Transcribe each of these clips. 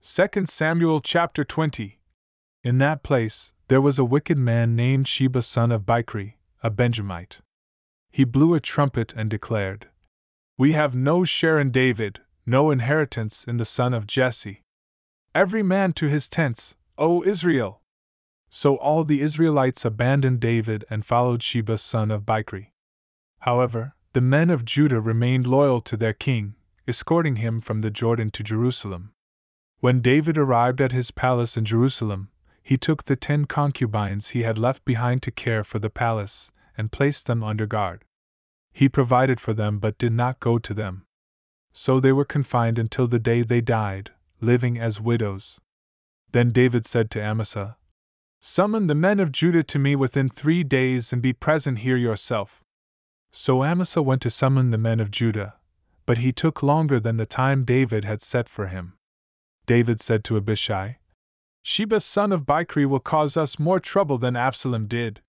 2 Samuel chapter 20. In that place, there was a wicked man named Sheba son of Bichri, a Benjamite. He blew a trumpet and declared, "We have no share in David, no inheritance in the son of Jesse. Every man to his tents, O Israel!" So all the Israelites abandoned David and followed Sheba son of Bichri. However, the men of Judah remained loyal to their king, escorting him from the Jordan to Jerusalem. When David arrived at his palace in Jerusalem, he took the 10 concubines he had left behind to care for the palace, and placed them under guard. He provided for them but did not go to them. So they were confined until the day they died, living as widows. Then David said to Amasa, "Summon the men of Judah to me within 3 days and be present here yourself." So Amasa went to summon the men of Judah, but he took longer than the time David had set for him. David said to Abishai, "Sheba son of Bichri will cause us more trouble than Absalom did.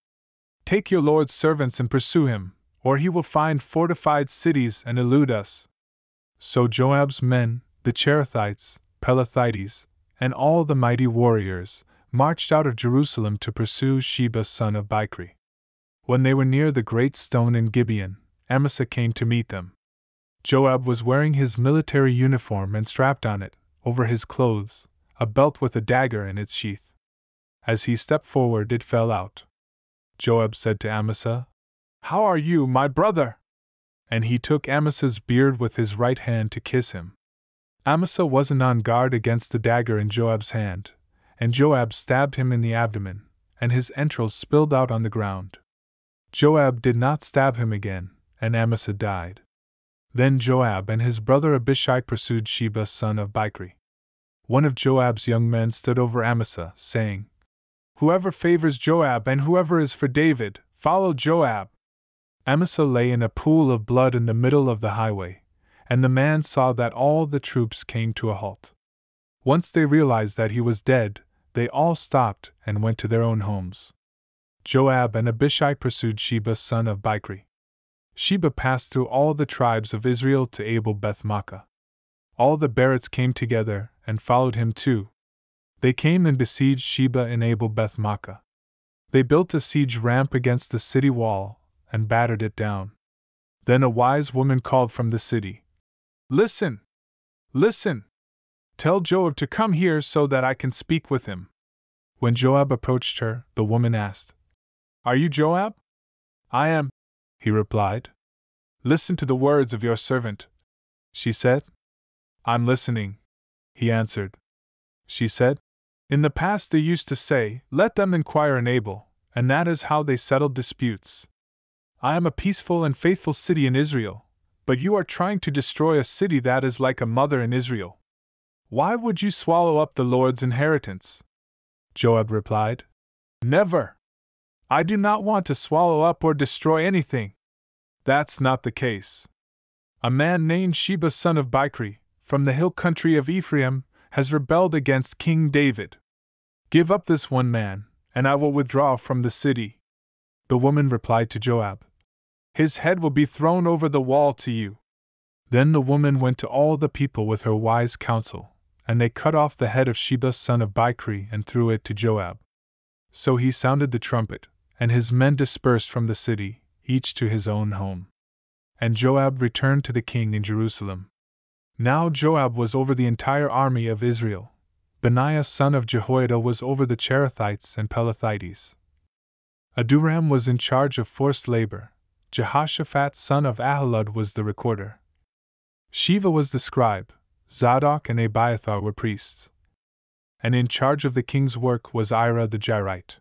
Take your lord's servants and pursue him, or he will find fortified cities and elude us." So Joab's men, the Cherethites, Pelethites, and all the mighty warriors, marched out of Jerusalem to pursue Sheba son of Bichri. When they were near the great stone in Gibeon, Amasa came to meet them. Joab was wearing his military uniform and strapped on it, over his clothes, a belt with a dagger in its sheath. As he stepped forward, it fell out. Joab said to Amasa, "How are you, my brother?" And he took Amasa's beard with his right hand to kiss him. Amasa wasn't on guard against the dagger in Joab's hand, and Joab stabbed him in the abdomen, and his entrails spilled out on the ground. Joab did not stab him again, and Amasa died. Then Joab and his brother Abishai pursued Sheba son of Bichri. One of Joab's young men stood over Amasa, saying, "Whoever favors Joab and whoever is for David, follow Joab." Amasa lay in a pool of blood in the middle of the highway, and the man saw that all the troops came to a halt. Once they realized that he was dead, they all stopped and went to their own homes. Joab and Abishai pursued Sheba son of Bichri. Sheba passed through all the tribes of Israel to Abel Beth-Maachah. All the Berites came together and followed him too. They came and besieged Sheba in Abel Beth-Maachah. They built a siege ramp against the city wall and battered it down. Then a wise woman called from the city, "Listen! Listen! Tell Joab to come here so that I can speak with him." When Joab approached her, the woman asked, "Are you Joab?" "I am," he replied. "Listen to the words of your servant," she said. "I'm listening," he answered. She said, "In the past they used to say, 'Let them inquire in Abel,' and that is how they settled disputes. I am a peaceful and faithful city in Israel, but you are trying to destroy a city that is like a mother in Israel. Why would you swallow up the Lord's inheritance?" Joab replied, "Never! I do not want to swallow up or destroy anything. That's not the case. A man named Sheba son of Bichri, from the hill country of Ephraim, has rebelled against King David. Give up this one man, and I will withdraw from the city." The woman replied to Joab, "His head will be thrown over the wall to you." Then the woman went to all the people with her wise counsel, and they cut off the head of Sheba son of Bichri and threw it to Joab. So he sounded the trumpet, and his men dispersed from the city, each to his own home. And Joab returned to the king in Jerusalem. Now Joab was over the entire army of Israel. Benaiah son of Jehoiada was over the Cherethites and Pelethites. Adoram was in charge of forced labor. Jehoshaphat son of Ahilud was the recorder. Sheva was the scribe. Zadok and Abiathar were priests. And in charge of the king's work was Ira the Jairite.